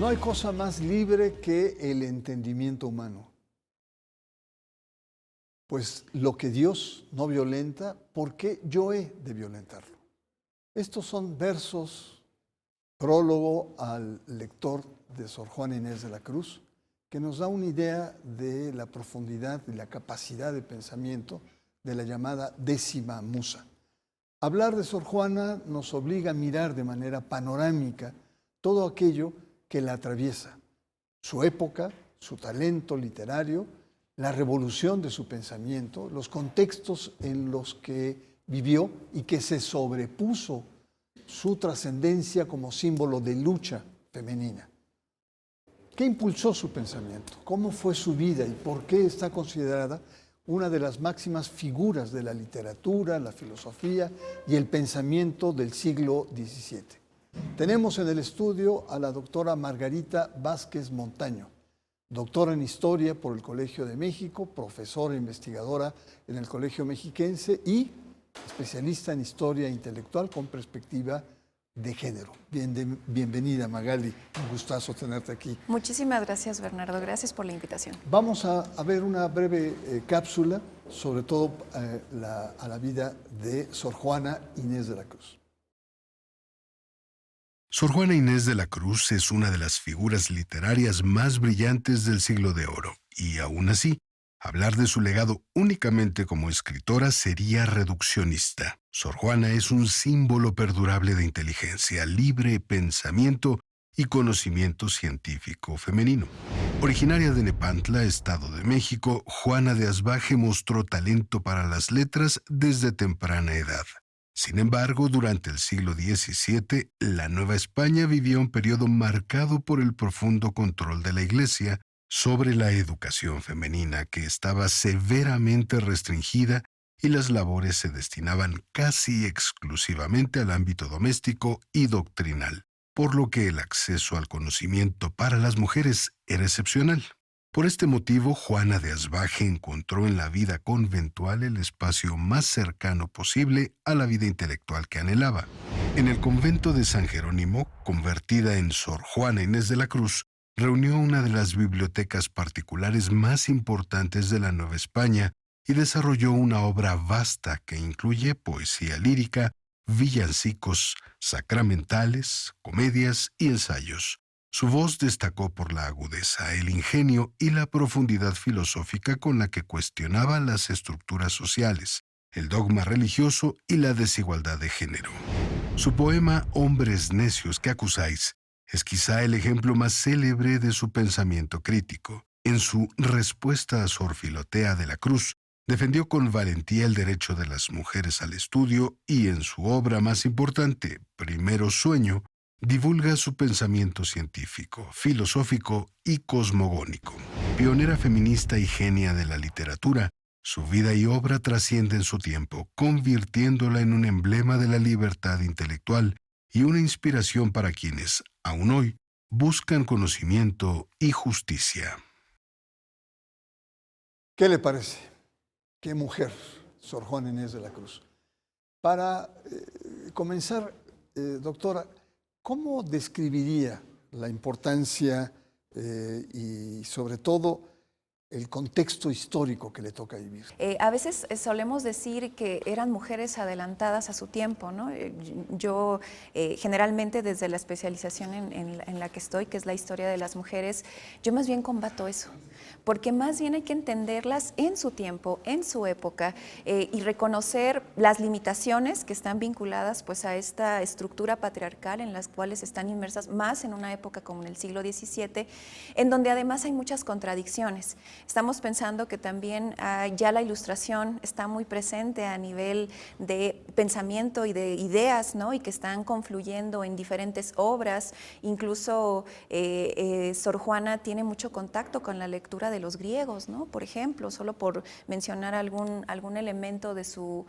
No hay cosa más libre que el entendimiento humano. Pues lo que Dios no violenta, ¿por qué yo he de violentarlo? Estos son versos, prólogo al lector de Sor Juana Inés de la Cruz, que nos da una idea de la profundidad y la capacidad de pensamiento de la llamada décima musa. Hablar de Sor Juana nos obliga a mirar de manera panorámica todo aquello que la atraviesa, su época, su talento literario, la revolución de su pensamiento, los contextos en los que vivió y que se sobrepuso su trascendencia como símbolo de lucha femenina. ¿Qué impulsó su pensamiento? ¿Cómo fue su vida y por qué está considerada una de las máximas figuras de la literatura, la filosofía y el pensamiento del siglo XVII? Tenemos en el estudio a la doctora Margarita Vázquez Montaño, doctora en Historia por el Colegio de México, profesora e investigadora en el Colegio Mexiquense y especialista en Historia Intelectual con perspectiva de género. Bienvenida, Magali, un gustazo tenerte aquí. Muchísimas gracias, Bernardo, gracias por la invitación. Vamos a ver una breve cápsula, sobre todo a la vida de Sor Juana Inés de la Cruz. Sor Juana Inés de la Cruz es una de las figuras literarias más brillantes del Siglo de Oro, y aún así, hablar de su legado únicamente como escritora sería reduccionista. Sor Juana es un símbolo perdurable de inteligencia, libre pensamiento y conocimiento científico femenino. Originaria de Nepantla, Estado de México, Juana de Asbaje mostró talento para las letras desde temprana edad. Sin embargo, durante el siglo XVII, la Nueva España vivía un periodo marcado por el profundo control de la Iglesia sobre la educación femenina, que estaba severamente restringida y las labores se destinaban casi exclusivamente al ámbito doméstico y doctrinal, por lo que el acceso al conocimiento para las mujeres era excepcional. Por este motivo, Juana de Asbaje encontró en la vida conventual el espacio más cercano posible a la vida intelectual que anhelaba. En el convento de San Jerónimo, convertida en Sor Juana Inés de la Cruz, reunió una de las bibliotecas particulares más importantes de la Nueva España y desarrolló una obra vasta que incluye poesía lírica, villancicos, sacramentales, comedias y ensayos. Su voz destacó por la agudeza, el ingenio y la profundidad filosófica con la que cuestionaba las estructuras sociales, el dogma religioso y la desigualdad de género. Su poema Hombres necios que acusáis es quizá el ejemplo más célebre de su pensamiento crítico. En su respuesta a Sor Filotea de la Cruz, defendió con valentía el derecho de las mujeres al estudio y en su obra más importante, Primero Sueño, divulga su pensamiento científico, filosófico y cosmogónico. Pionera feminista y genia de la literatura, su vida y obra trascienden su tiempo, convirtiéndola en un emblema de la libertad intelectual y una inspiración para quienes, aún hoy, buscan conocimiento y justicia. ¿Qué le parece? ¿Qué mujer, Sor Juana Inés de la Cruz? Para comenzar, doctora, ¿cómo describiría la importancia y sobre todo el contexto histórico que le toca vivir? A veces solemos decir que eran mujeres adelantadas a su tiempo, ¿no? Yo generalmente desde la especialización en la que estoy, que es la historia de las mujeres, yo más bien combato eso, porque más bien hay que entenderlas en su tiempo, en su época, y reconocer las limitaciones que están vinculadas pues, a esta estructura patriarcal en las cuales están inmersas más en una época como en el siglo XVII, en donde además hay muchas contradicciones. Estamos pensando que también ya la ilustración está muy presente a nivel de pensamiento y de ideas, ¿no? Y que están confluyendo en diferentes obras. Incluso Sor Juana tiene mucho contacto con la lectura de los griegos, ¿no? Por ejemplo, solo por mencionar algún elemento de su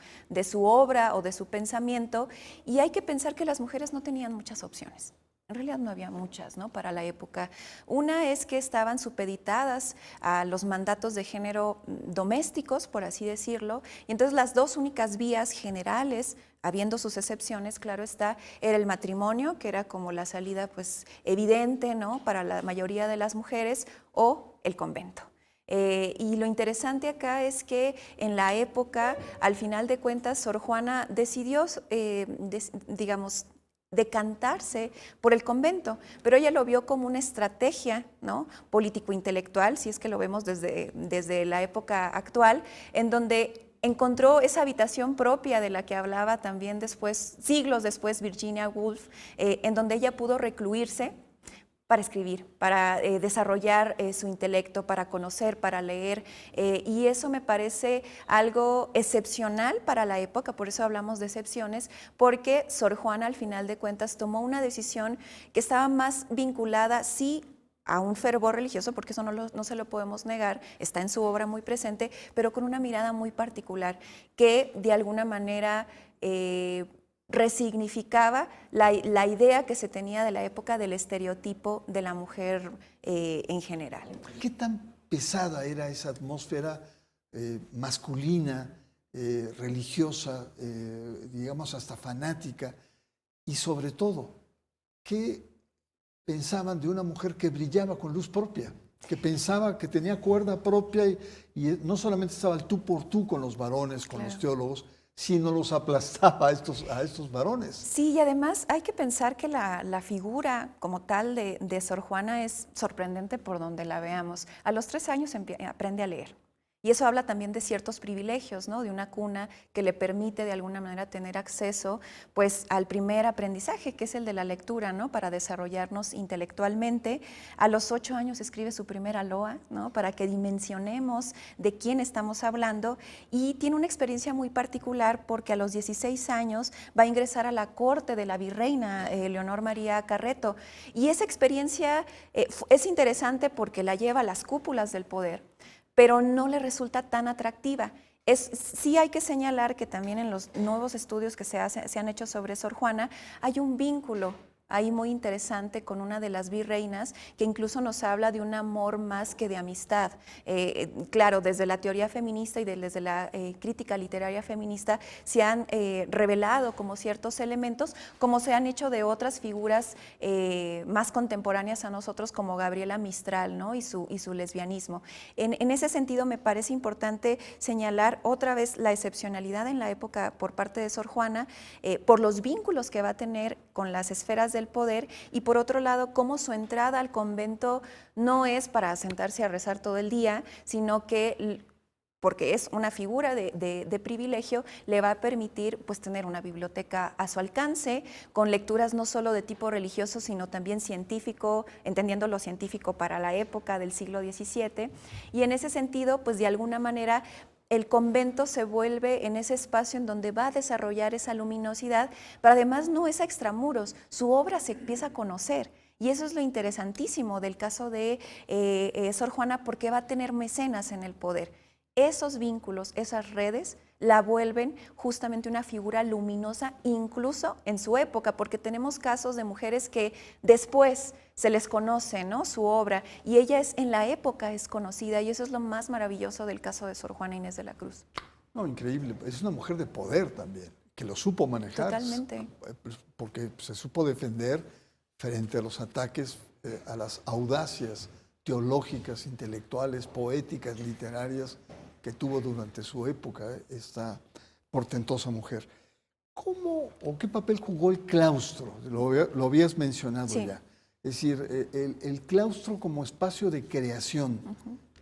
obra o de su pensamiento. Y hay que pensar que las mujeres no tenían muchas opciones. En realidad no había muchas, ¿no? Para la época. Una es que estaban supeditadas a los mandatos de género domésticos, por así decirlo, y entonces las dos únicas vías generales, habiendo sus excepciones, claro está, era el matrimonio, que era como la salida pues evidente, ¿no? Para la mayoría de las mujeres, o el convento. Y lo interesante acá es que en la época, al final de cuentas, Sor Juana decidió, digamos, decantarse por el convento, pero ella lo vio como una estrategia, ¿no? Político-intelectual, si es que lo vemos desde la época actual, en donde encontró esa habitación propia de la que hablaba también después, siglos después, Virginia Woolf, en donde ella pudo recluirse para escribir, para desarrollar su intelecto, para conocer, para leer, y eso me parece algo excepcional para la época, por eso hablamos de excepciones, porque Sor Juana al final de cuentas tomó una decisión que estaba más vinculada, sí, a un fervor religioso, porque eso no se lo podemos negar, está en su obra muy presente, pero con una mirada muy particular, que de alguna manera resignificaba la idea que se tenía de la época del estereotipo de la mujer en general. ¿Qué tan pesada era esa atmósfera masculina, religiosa, digamos hasta fanática? Y sobre todo, ¿qué pensaban de una mujer que brillaba con luz propia? Que pensaba que tenía cuerda propia y no solamente estaba al tú por tú con los varones, con los teólogos, sino los aplastaba a estos varones. Sí, y además hay que pensar que la figura como tal de Sor Juana es sorprendente por donde la veamos. A los 3 años aprende a leer. Y eso habla también de ciertos privilegios, ¿no? De una cuna que le permite de alguna manera tener acceso pues, al primer aprendizaje, que es el de la lectura, ¿no? Para desarrollarnos intelectualmente. A los 8 años escribe su primera loa, ¿no? Para que dimensionemos de quién estamos hablando. Y tiene una experiencia muy particular porque a los 16 años va a ingresar a la corte de la virreina Leonor María Carreto. Y esa experiencia es interesante porque la lleva a las cúpulas del poder, pero no le resulta tan atractiva. Sí hay que señalar que también en los nuevos estudios que se han hecho sobre Sor Juana hay un vínculo ahí muy interesante con una de las virreinas que incluso nos habla de un amor más que de amistad. Claro, desde la teoría feminista y desde la crítica literaria feminista se han revelado como ciertos elementos, como se han hecho de otras figuras más contemporáneas a nosotros como Gabriela Mistral, ¿no? y su lesbianismo. En ese sentido me parece importante señalar otra vez la excepcionalidad en la época por parte de Sor Juana, por los vínculos que va a tener con las esferas del poder y por otro lado cómo su entrada al convento no es para sentarse a rezar todo el día, sino que porque es una figura de privilegio, le va a permitir pues, tener una biblioteca a su alcance, con lecturas no solo de tipo religioso, sino también científico, entendiendo lo científico para la época del siglo XVII. Y en ese sentido, pues de alguna manera, el convento se vuelve en ese espacio en donde va a desarrollar esa luminosidad, pero además no es a extramuros, su obra se empieza a conocer. Y eso es lo interesantísimo del caso de Sor Juana, porque va a tener mecenas en el poder. Esos vínculos, esas redes, la vuelven justamente una figura luminosa incluso en su época, porque tenemos casos de mujeres que después se les conoce, ¿no? Su obra, y ella en la época es conocida, y eso es lo más maravilloso del caso de Sor Juana Inés de la Cruz. No, increíble. Es una mujer de poder también, que lo supo manejar. Totalmente. Porque se supo defender frente a los ataques, a las audacias teológicas, intelectuales, poéticas, literarias que tuvo durante su época esta portentosa mujer. ¿Cómo o qué papel jugó el claustro? Lo habías mencionado ya. Es decir, el claustro como espacio de creación,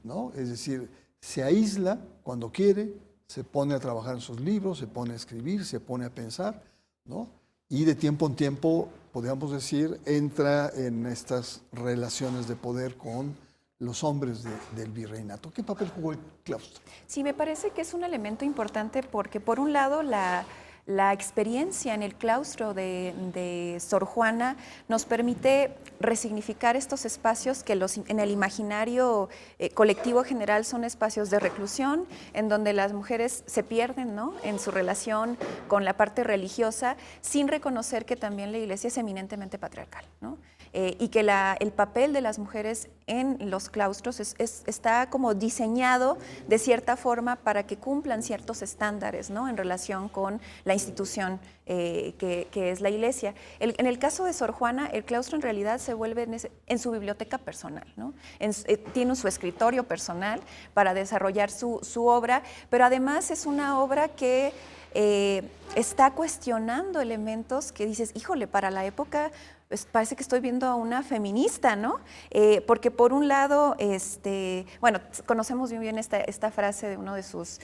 ¿no? Es decir, se aísla cuando quiere, se pone a trabajar en sus libros, se pone a escribir, se pone a pensar, ¿no? Y de tiempo en tiempo, podríamos decir, entra en estas relaciones de poder con los hombres del virreinato. ¿Qué papel jugó el claustro? Sí, me parece que es un elemento importante porque, por un lado, la la experiencia en el claustro de Sor Juana nos permite resignificar estos espacios que en el imaginario colectivo general son espacios de reclusión, en donde las mujeres se pierden, ¿no?, en su relación con la parte religiosa, sin reconocer que también la Iglesia es eminentemente patriarcal, ¿no? Y que el papel de las mujeres en los claustros está como diseñado de cierta forma para que cumplan ciertos estándares, ¿no?, en relación con la institución que es la Iglesia. En el caso de Sor Juana, el claustro en realidad se vuelve en su biblioteca personal, ¿no? Tiene su escritorio personal para desarrollar su obra, pero además es una obra que está cuestionando elementos que dices, híjole, para la época pues parece que estoy viendo a una feminista, ¿no? Porque por un lado, bueno, conocemos muy bien esta frase de uno de sus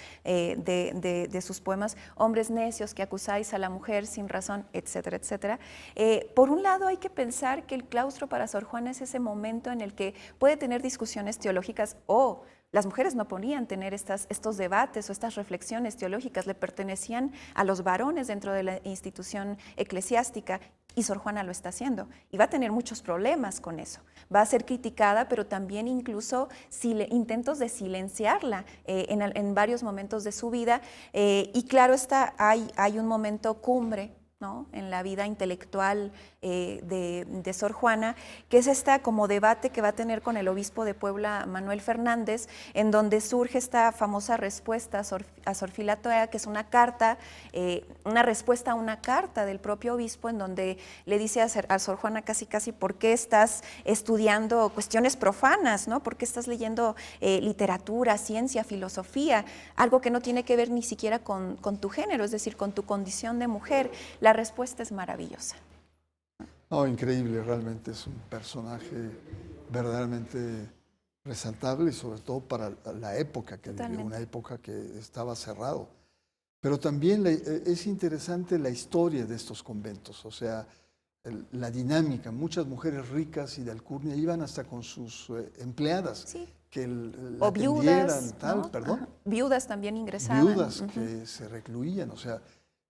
poemas, hombres necios que acusáis a la mujer sin razón, etcétera, etcétera. Por un lado hay que pensar que el claustro para Sor Juana es ese momento en el que puede tener discusiones teológicas o las mujeres no podían tener estos debates o estas reflexiones teológicas, le pertenecían a los varones dentro de la institución eclesiástica, y Sor Juana lo está haciendo. Y va a tener muchos problemas con eso. Va a ser criticada, pero también incluso intentos de silenciarla en varios momentos de su vida. Y claro hay un momento cumbre, ¿no?, en la vida intelectual de Sor Juana, que es como debate que va a tener con el obispo de Puebla, Manuel Fernández, en donde surge esta famosa respuesta a Sor Filatoea, que es una carta, una respuesta a una carta del propio obispo, en donde le dice a Sor Juana casi, ¿por qué estás estudiando cuestiones profanas, ¿no? ¿Por qué estás leyendo literatura, ciencia, filosofía? Algo que no tiene que ver ni siquiera con tu género, es decir, con tu condición de mujer. La respuesta es maravillosa. No, increíble, realmente es un personaje verdaderamente resaltable y sobre todo para la época que vivió, una época que estaba cerrado. Pero también es interesante la historia de estos conventos, o sea, la dinámica. Muchas mujeres ricas y de alcurnia iban hasta con sus empleadas, sí, que o viudas, tal, ¿no? perdón. Ajá. Viudas también ingresaban. Viudas que se recluían, o sea,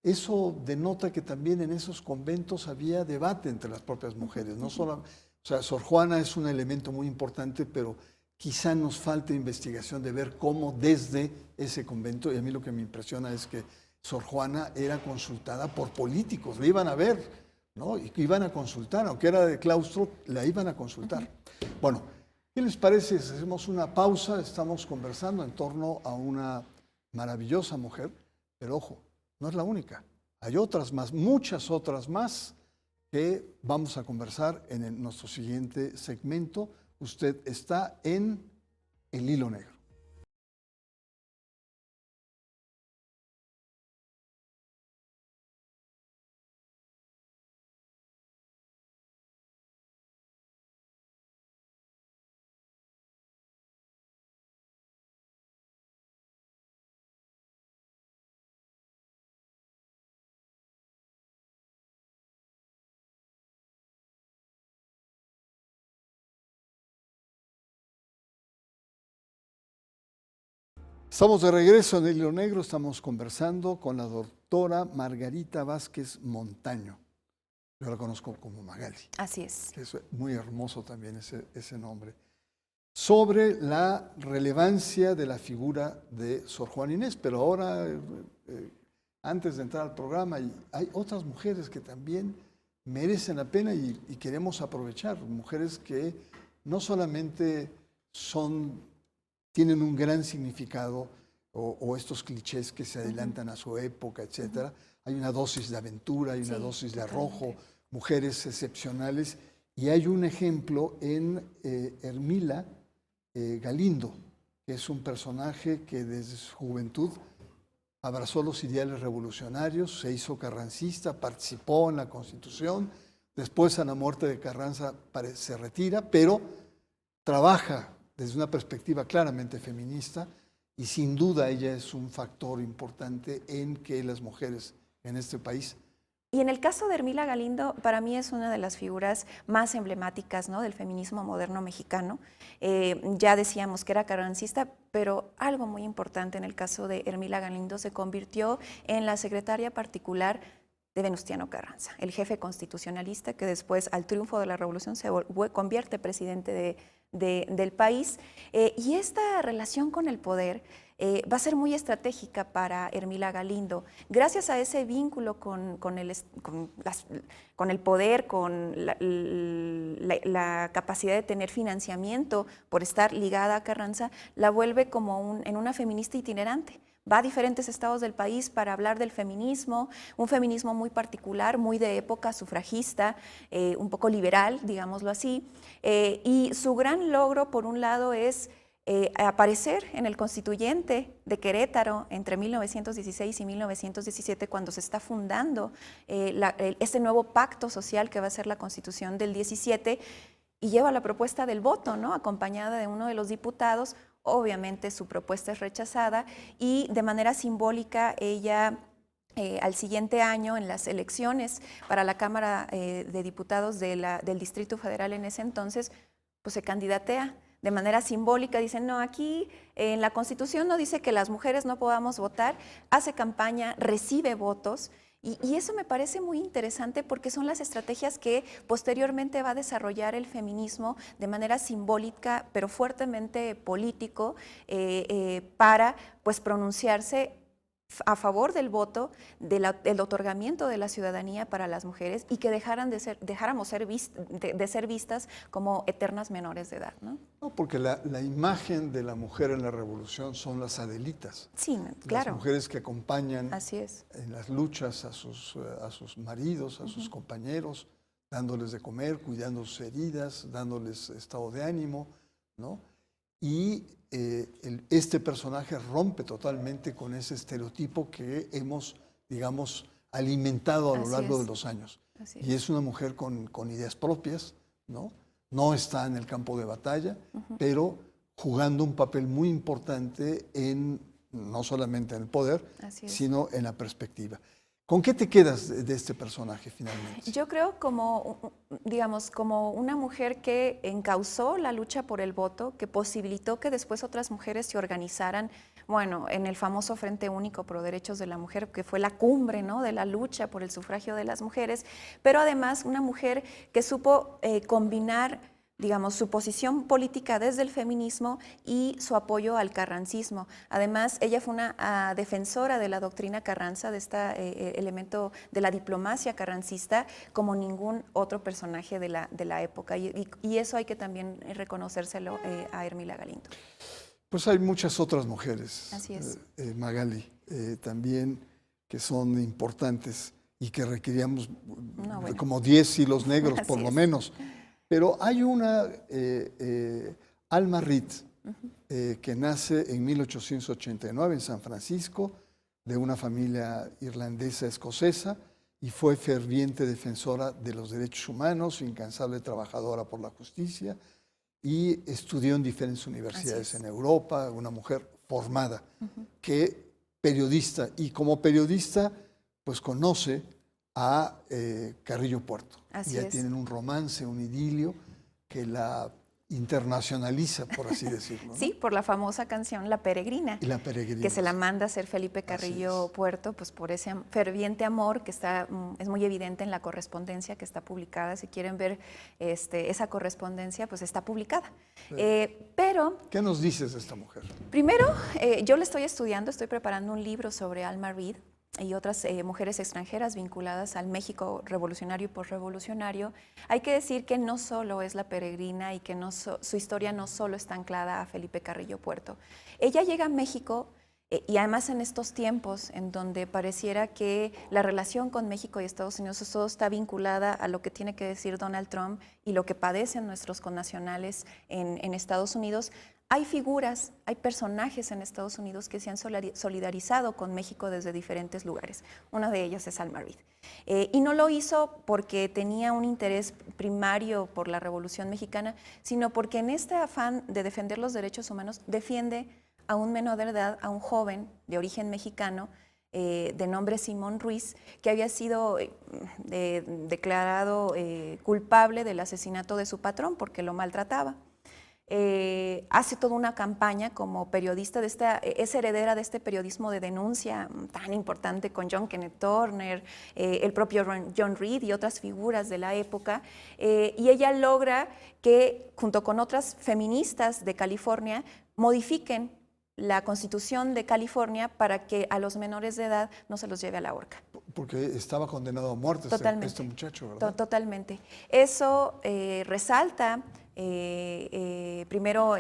eso denota que también en esos conventos había debate entre las propias mujeres. No solo, o sea, Sor Juana es un elemento muy importante, pero quizá nos falte investigación de ver cómo desde ese convento, y a mí lo que me impresiona es que Sor Juana era consultada por políticos, la iban a ver, ¿no? Y iban a consultar, aunque era de claustro, la iban a consultar. Bueno, ¿qué les parece si hacemos una pausa? Estamos conversando en torno a una maravillosa mujer, pero ojo, no es la única. Hay otras más, muchas otras más que vamos a conversar en nuestro siguiente segmento. Usted está en El Hilo Negro. Estamos de regreso en El Hilo Negro, estamos conversando con la doctora Margarita Vázquez Montaño. Yo la conozco como Magali. Así es. Es muy hermoso también ese nombre. Sobre la relevancia de la figura de Sor Juana Inés, pero ahora, antes de entrar al programa, hay otras mujeres que también merecen la pena y queremos aprovechar, mujeres que no solamente tienen un gran significado o estos clichés que se adelantan a su época, etcétera. Hay una dosis de aventura, hay una dosis de arrojo, mujeres excepcionales. Y hay un ejemplo en Hermila Galindo, que es un personaje que desde su juventud abrazó los ideales revolucionarios, se hizo carrancista, participó en la Constitución. Después, a la muerte de Carranza, se retira, pero trabaja desde una perspectiva claramente feminista y sin duda ella es un factor importante en que las mujeres en este país Y en el caso de Ermila Galindo, para mí es una de las figuras más emblemáticas, ¿no?, del feminismo moderno mexicano. Ya decíamos que era carrancista, pero algo muy importante en el caso de Ermila Galindo, se convirtió en la secretaria particular de Venustiano Carranza, el jefe constitucionalista que después, al triunfo de la Revolución, se convierte presidente del país. Y esta relación con el poder va a ser muy estratégica para Ermila Galindo. Gracias a ese vínculo con el poder, con la capacidad de tener financiamiento por estar ligada a Carranza, la vuelve como en una feminista itinerante. Va a diferentes estados del país para hablar del feminismo, un feminismo muy particular, muy de época sufragista, un poco liberal, digámoslo así. Y su gran logro, por un lado, es aparecer en el Constituyente de Querétaro entre 1916 y 1917, cuando se está fundando este nuevo pacto social que va a ser la Constitución del 17, y lleva la propuesta del voto, ¿no?, acompañada de uno de los diputados. Obviamente su propuesta es rechazada y de manera simbólica ella al siguiente año, en las elecciones para la Cámara de Diputados del Distrito Federal en ese entonces, pues se candidatea. De manera simbólica dicen, no, aquí en la Constitución no dice que las mujeres no podamos votar, hace campaña, recibe votos. Y eso me parece muy interesante porque son las estrategias que posteriormente va a desarrollar el feminismo de manera simbólica, pero fuertemente político, para pues pronunciarse a favor del voto, del otorgamiento de la ciudadanía para las mujeres y que dejáramos de ser vistas como eternas menores de edad, ¿no? No, porque la imagen de la mujer en la revolución son las Adelitas. Sí, claro. Las mujeres que acompañan Así es. en las luchas a sus maridos, a sus compañeros, dándoles de comer, cuidando sus heridas, dándoles estado de ánimo, ¿no? Y este personaje rompe totalmente con ese estereotipo que hemos, digamos, alimentado a lo largo de los años. Y es una mujer con ideas propias, ¿no? No está en el campo de batalla, pero jugando un papel muy importante no solamente en el poder, sino en la perspectiva. ¿Con qué te quedas de este personaje finalmente? Yo creo como una mujer que encauzó la lucha por el voto, que posibilitó que después otras mujeres se organizaran, bueno, en el famoso Frente Único Pro Derechos de la Mujer, que fue la cumbre, ¿no?, de la lucha por el sufragio de las mujeres, pero además una mujer que supo combinar, digamos, su posición política desde el feminismo y su apoyo al carrancismo. Además, ella fue una defensora de la doctrina Carranza, de este elemento de la diplomacia carrancista, como ningún otro personaje de la época. Y eso hay que también reconocérselo a Ermila Galindo. Pues hay muchas otras mujeres, así es. Magali, también que son importantes y que requeríamos como 10 hilos negros por lo menos. Pero hay una, Alma Reed, que nace en 1889 en San Francisco, de una familia irlandesa escocesa, y fue ferviente defensora de los derechos humanos, incansable trabajadora por la justicia, y estudió en diferentes universidades en Europa, una mujer formada, que periodista, y como periodista pues conoce a Carrillo Puerto. Ya tienen un romance, un idilio que la internacionaliza, por así decirlo, ¿no? Sí, por la famosa canción La Peregrina. Y La Peregrina. Que se la manda a hacer Felipe Carrillo Puerto, pues por ese ferviente amor que es muy evidente en la correspondencia que está publicada. Si quieren ver esa correspondencia, pues está publicada. Sí. Pero... ¿Qué nos dices de esta mujer? Primero, yo la estoy estudiando, estoy preparando un libro sobre Alma Reed y otras mujeres extranjeras vinculadas al México revolucionario y posrevolucionario. Hay que decir que no solo es La Peregrina y que su historia no solo está anclada a Felipe Carrillo Puerto. Ella llega a México y además en estos tiempos en donde pareciera que la relación con México y Estados Unidos todo está vinculada a lo que tiene que decir Donald Trump y lo que padecen nuestros connacionales en Estados Unidos. Hay figuras, hay personajes en Estados Unidos que se han solidarizado con México desde diferentes lugares. Uno de ellos es Alma Reed. Y no lo hizo porque tenía un interés primario por la Revolución Mexicana, sino porque en este afán de defender los derechos humanos defiende a un menor de edad, a un joven de origen mexicano, de nombre Simón Ruiz, que había sido declarado culpable del asesinato de su patrón porque lo maltrataba. Hace toda una campaña como periodista, es heredera de este periodismo de denuncia tan importante con John Kenneth Turner, el propio John Reed y otras figuras de la época, y ella logra que, junto con otras feministas de California, modifiquen la Constitución de California para que a los menores de edad no se los lleve a la horca. Porque estaba condenado a muerte este muchacho, ¿verdad? Totalmente. Eso resalta primero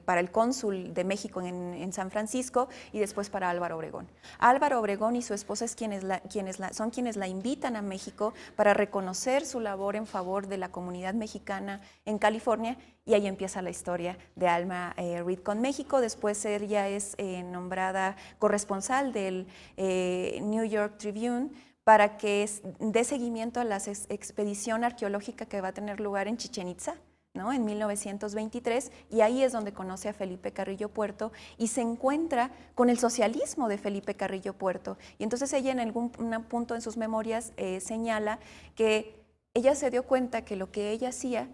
para el cónsul de México en San Francisco y después para Álvaro Obregón. Álvaro Obregón y su esposa son quienes la invitan a México para reconocer su labor en favor de la comunidad mexicana en California, y ahí empieza la historia de Alma Reed con México. Después ella es nombrada corresponsal del New York Tribune para que dé seguimiento a la expedición arqueológica que va a tener lugar en Chichén Itzá, ¿no? En 1923, y ahí es donde conoce a Felipe Carrillo Puerto y se encuentra con el socialismo de Felipe Carrillo Puerto. Y entonces ella en algún punto en sus memorias señala que ella se dio cuenta que lo que ella hacía,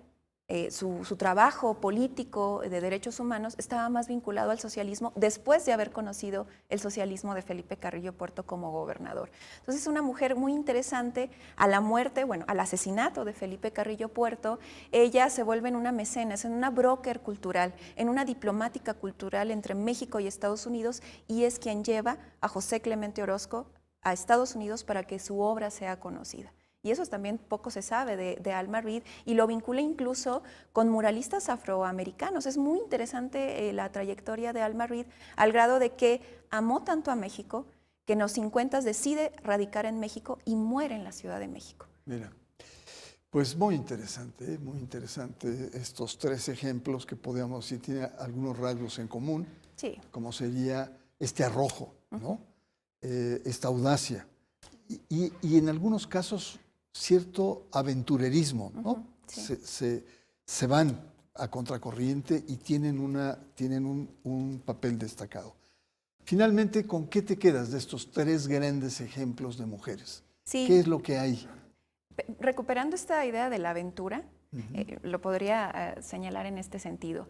su trabajo político de derechos humanos, estaba más vinculado al socialismo después de haber conocido el socialismo de Felipe Carrillo Puerto como gobernador. Entonces es una mujer muy interesante. A la muerte, al asesinato de Felipe Carrillo Puerto, ella se vuelve en una mecenas, en una broker cultural, en una diplomática cultural entre México y Estados Unidos, y es quien lleva a José Clemente Orozco a Estados Unidos para que su obra sea conocida. Y eso también poco se sabe de Alma Reed, y lo vincula incluso con muralistas afroamericanos. Es muy interesante la trayectoria de Alma Reed, al grado de que amó tanto a México que en los 50 decide radicar en México y muere en la Ciudad de México. Mira, pues muy interesante estos tres ejemplos que podríamos decir tienen algunos rasgos en común, sí, como sería este arrojo, ¿no? Esta audacia y en algunos casos cierto aventurerismo, ¿no? Sí. Se van a contracorriente y tienen un papel destacado. Finalmente, ¿con qué te quedas de estos tres grandes ejemplos de mujeres? Sí. ¿Qué es lo que hay? Recuperando esta idea de la aventura, lo podría señalar en este sentido.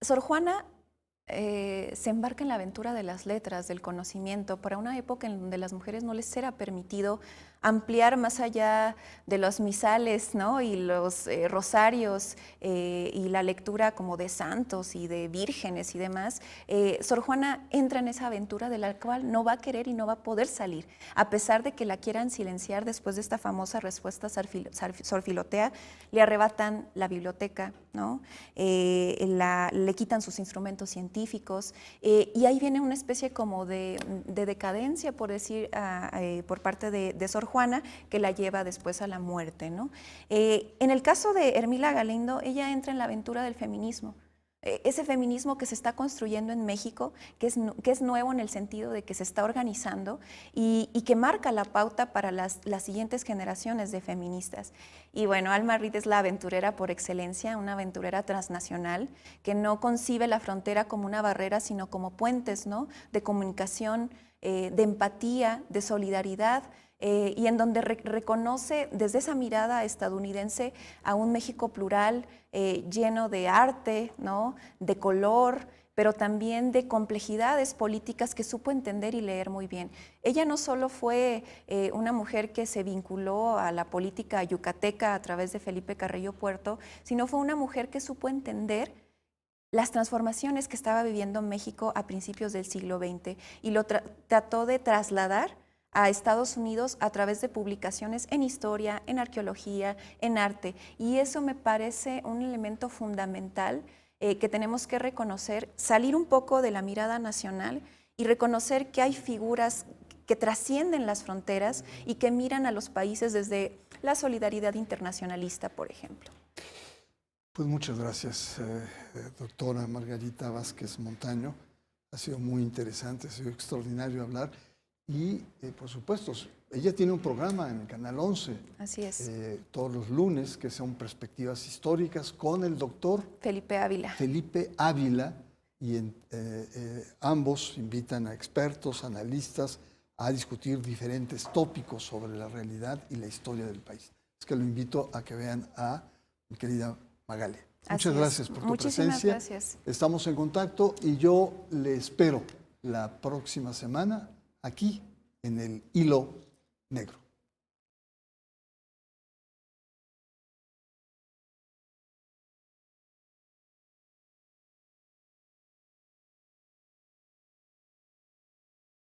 Sor Juana se embarca en la aventura de las letras, del conocimiento, para una época en donde las mujeres no les era permitido ampliar más allá de los misales, ¿no? Y los rosarios y la lectura como de santos y de vírgenes y demás. Sor Juana entra en esa aventura de la cual no va a querer y no va a poder salir, a pesar de que la quieran silenciar. Después de esta famosa respuesta Sor Filotea, le arrebatan la biblioteca, ¿no? Le quitan sus instrumentos científicos, y ahí viene una especie como de decadencia, por decir, por parte de Sor Juana, que la lleva después a la muerte, ¿no? En el caso de Hermila Galindo, ella entra en la aventura del feminismo. Ese feminismo que se está construyendo en México, que es nuevo en el sentido de que se está organizando y que marca la pauta para las siguientes generaciones de feministas. Y bueno, Alma Reed es la aventurera por excelencia, una aventurera transnacional que no concibe la frontera como una barrera, sino como puentes, ¿no? De comunicación, de empatía, de solidaridad, y en donde reconoce desde esa mirada estadounidense a un México plural, lleno de arte, ¿no? De color, pero también de complejidades políticas que supo entender y leer muy bien. Ella no solo fue una mujer que se vinculó a la política yucateca a través de Felipe Carrillo Puerto, sino fue una mujer que supo entender las transformaciones que estaba viviendo México a principios del siglo XX y lo trató de trasladar a Estados Unidos a través de publicaciones en historia, en arqueología, en arte. Y eso me parece un elemento fundamental que tenemos que reconocer, salir un poco de la mirada nacional y reconocer que hay figuras que trascienden las fronteras y que miran a los países desde la solidaridad internacionalista, por ejemplo. Pues muchas gracias, doctora Margarita Vázquez Montaño. Ha sido muy interesante, ha sido extraordinario hablar. Y, por supuesto, ella tiene un programa en el Canal 11. Así es. Todos los lunes, que son perspectivas históricas, con el doctor Felipe Ávila. Felipe Ávila, y ambos invitan a expertos, analistas, a discutir diferentes tópicos sobre la realidad y la historia del país. Es que lo invito a que vean a mi querida Magali. Muchas gracias por tu Muchísimas presencia. gracias. Estamos en contacto y yo le espero la próxima semana aquí en el Hilo Negro.